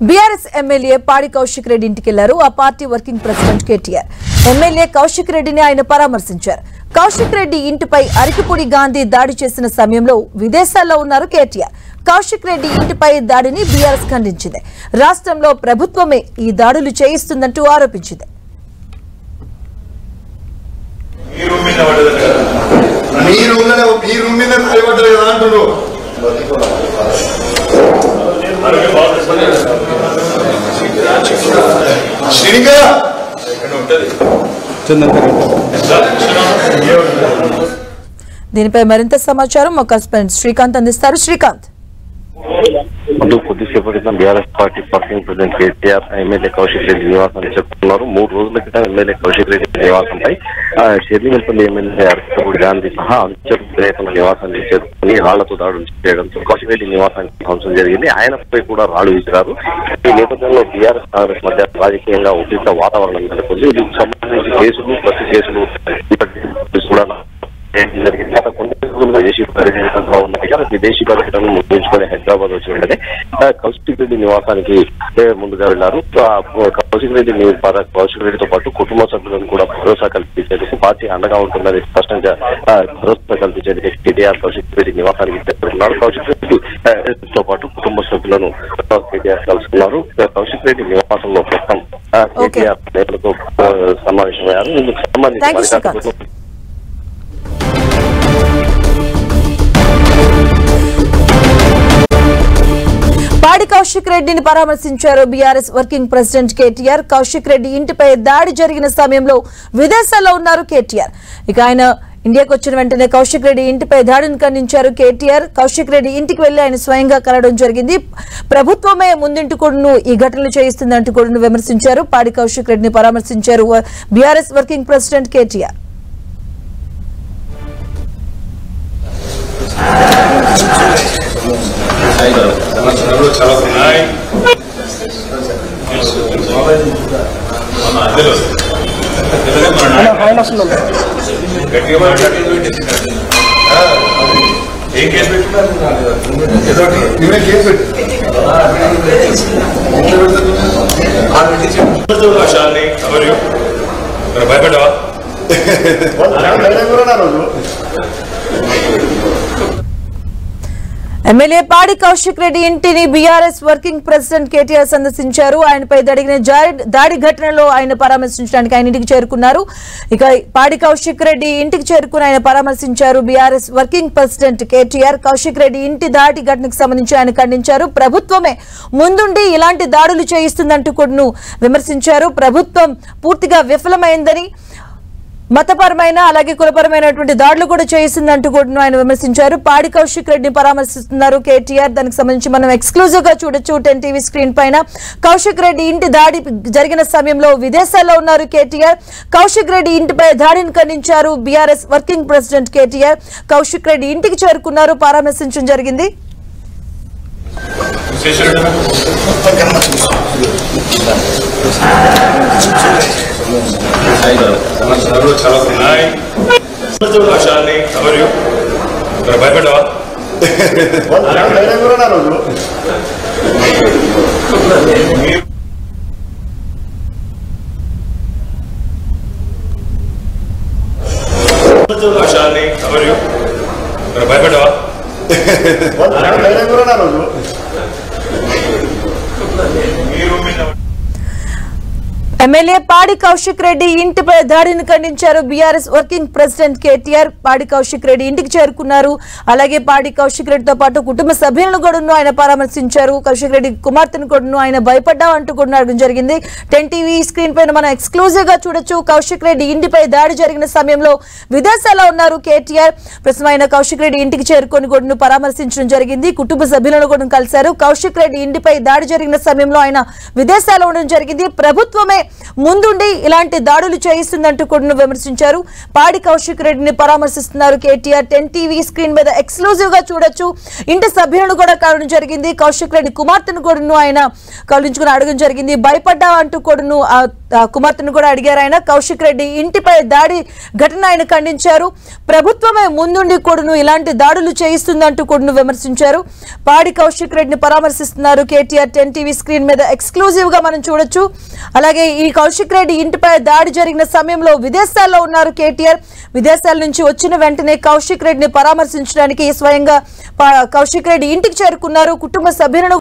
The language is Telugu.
బీఆర్ఎస్ ఎమ్మెల్యే పాడి కౌశిక్ రెడ్డి ఇంటికి వెళ్లారు. ఆ party working president KTR MLA Kaushik రెడ్డిని ఆయన పరామర్శించారు. కౌశిక్ రెడ్డి ఇంటిపై అరకిపూడి గాంధీ దాడి చేసిన సమయంలో విదేశాల్లో ఉన్నారు కేటీఆర్. కౌశిక్ రెడ్డి ఇంటిపై దాడిని బీఆర్ఎస్ ఖండించింది. రాష్ట్రంలో ప్రభుత్వమే ఈ దాడులు చేయిస్తుందంటూ ఆరోపించింది. దీనిపై మరింత సమాచారం మా కరెస్పాండెంట్ శ్రీకాంత్ అందిస్తారు. శ్రీకాంత్, కొద్దిసేపటి క్రితం BRS party working president KTR MLA Kaushik Reddy నివాసాన్ని చెప్తున్నారు. 3 రోజుల క్రితం ఎమ్మెల్యే కౌశిక్ రెడ్డి నివాసంపై షెర్లింగల్పల్లి ఎమ్మెల్యే అరకపూడి గాంధీ సహా అనుచరుల నివాసాన్ని చేరుకుని రాళ్లతో దాడులు చేయడంతో కౌశిక్ రెడ్డి నివాసానికి ధ్వంసం జరిగింది. ఆయనపై కూడా రాళ్లు విసిరారు. ఈ నేపథ్యంలో బీఆర్ఎస్ కాంగ్రెస్ మధ్య రాజకీయంగా ఉద్రిక్త వాతావరణం నెలకొంది. దీనికి సంబంధించి కేసులు ప్రతి కేసులు కూడా జరిగింది. గత కొన్ని రోజులుగా విదేశీ పర్యటనలో ఉన్నాయి. విదేశీ పర్యటనను ముగించుకొని హైదరాబాద్ వచ్చి వెంటనే కౌశిక్ రెడ్డి నివాసానికి ముందుగా వెళ్లారు. కౌశిక్ రెడ్డితో పాటు కుటుంబ సభ్యులను కూడా భరోసా కల్పించేందుకు పార్టీ అండగా ఉంటుందని స్పష్టంగా భరోసా కల్పించేందుకు కేటీఆర్ కౌశిక్ రెడ్డి నివాసానికి చేరుకున్నారు. కౌశిక్ రెడ్డితో పాటు కుటుంబ సభ్యులను కేటీఆర్ కలుసుకున్నారు. కౌశిక్ రెడ్డి నివాసంలో ప్రస్తుతం కేటీఆర్ నేతలతో సమావేశమయ్యారు. ఇందుకు సంబంధించి పాడి కౌశిక్ రెడ్డిని పరామర్శించారు BRS working president KTR. Kaushik Reddy ఇంటిపై దాడి జరిగిన సమయంలో విదేశాల్లో ఉన్నారు కేటీఆర్. ఇక ఆయన ఇండియాకు వచ్చిన వెంటనే కౌశిక్ రెడ్డి ఇంటిపై దాడిని ఖండించారు కేటీఆర్. కౌశిక్ రెడ్డి ఇంటికి వెళ్లి ఆయన స్వయంగా కలవడం జరిగింది. ప్రభుత్వమే ముందింటి కూడాను ఈ ఘటనలు చేయిస్తుందంటూ కూడా విమర్శించారు. పాడి కౌశిక్ రెడ్డిని పరామర్శించారు బీఆర్ఎస్ వర్కింగ్ ప్రెసిడెంట్ కేటీఆర్. భయపడ్డావా? ఎమ్మెల్యే పాడి కౌశిక్ రెడ్డి ఇంటిని బీఆర్ఎస్ వర్కింగ్ ప్రెసిడెంట్ కేటీఆర్ సందర్శించారు. ఆయనపై జరిగిన దాడి ఘటనలో ఆయన పరామర్శించడానికి ఆయన ఇంటికి చేరుకున్నారు. ఇక పాడి కౌశిక్ రెడ్డి ఇంటికి చేరుకుని ఆయన పరామర్శించారు BRS working president KTR. Kaushik Reddy ఇంటి దాడి ఘటనకు సంబంధించి ఆయన ఖండించారు. ప్రభుత్వమే ముందుండి ఇలాంటి దాడులు చేయిస్తుందంటూ కూడా విమర్శించారు. ప్రభుత్వం పూర్తిగా విఫలమైందని, మతపరమైన అలాగే కులపరమైనటువంటి దాడులు కూడా చేయిస్తుందంటూ కూడా ఆయన విమర్శించారు. పాడి కౌశిక్ రెడ్డిని పరామర్శిస్తున్నారు కేటీఆర్. దానికి సంబంధించి మనం ఎక్స్క్లూజివ్ గా చూడొచ్చు 10 టీవీ స్క్రీన్ పైన. కౌశిక్ రెడ్డి ఇంటి దాడి జరిగిన సమయంలో విదేశాల్లో ఉన్నారు కేటీఆర్. కౌశిక్ రెడ్డి ఇంటిపై దాడిని ఖండించారు BRS working president KTR. Kaushik Reddy ఇంటికి చేరుకున్నారు, పరామర్శించడం జరిగింది. భయపడ్డావా? భయపడ్డావా? ఎమ్మెల్యే పాడి కౌశిక్ రెడ్డి ఇంటిపై దాడిని ఖండించారు బీఆర్ఎస్ వర్కింగ్ ప్రెసిడెంట్ కేటీఆర్. పాడి కౌశిక్ రెడ్డి ఇంటికి చేరుకున్నారు. అలాగే పాడి కౌశిక్ రెడ్డితో పాటు కుటుంబ సభ్యులను కూడా ఆయన పరామర్శించారు. కౌశిక్ రెడ్డి కుమార్తెను కూడా ఆయన భయపడ్డా అంటూ కూడా అడగడం జరిగింది. 10 టీవీ స్క్రీన్ పైన మనం ఎక్స్క్లూజివ్ గా చూడొచ్చు. కౌశిక్ రెడ్డి ఇంటిపై దాడి జరిగిన సమయంలో విదేశాల్లో ఉన్నారు కేటీఆర్. ప్రస్తుతం ఆయన కౌశిక్ రెడ్డి ఇంటికి చేరుకొని కూడా పరామర్శించడం జరిగింది. కుటుంబ సభ్యులను కూడా కలిశారు. కౌశిక్ రెడ్డి ఇంటిపై దాడి జరిగిన సమయంలో ఆయన విదేశాల్లో ఉండడం జరిగింది. ప్రభుత్వమే ముందుండి ఇలాంటి దాడులు చేయిస్తుందంటూ కూడా విమర్శించారు. పాడి కౌశిక్ రెడ్డిని పరామర్శిస్తున్నారు కేటీఆర్. 10 టీవీ స్క్రీన్ మీద ఎక్స్క్లూజివ్ గా చూడొచ్చు. ఇంటి సభ్యులను కూడా కలవడం జరిగింది. కౌశిక్ రెడ్డి కుమార్తెను కూడా ఆయన కలుంచుకుని అడగడం జరిగింది. భయపడ్డా అంటూ కూడాను కుమార్తెను కూడా అడిగారు ఆయన. కౌశిక్ రెడ్డి ఇంటిపై దాడి ఘటన ఆయన ఖండించారు. ప్రభుత్వమే ముందుండి కూడాను ఇలాంటి దాడులు చేయిస్తుందంటూ కూడాను విమర్శించారు. పాడి కౌశిక్ రెడ్డిని పరామర్శిస్తున్నారు కేటీఆర్. 10 టీవీ స్క్రీన్ మీద ఎక్స్క్లూజివ్ గా మనం చూడొచ్చు. అలాగే ఈ కౌశిక్ రెడ్డి ఇంటిపై దాడి జరిగిన సమయంలో విదేశాల్లో ఉన్నారు కేటీఆర్. విదేశాల నుంచి వచ్చిన వెంటనే కౌశిక్ రెడ్డిని పరామర్శించడానికి స్వయంగా కౌశిక్ రెడ్డి ఇంటికి చేరుకున్నారు. కుటుంబ సభ్యులను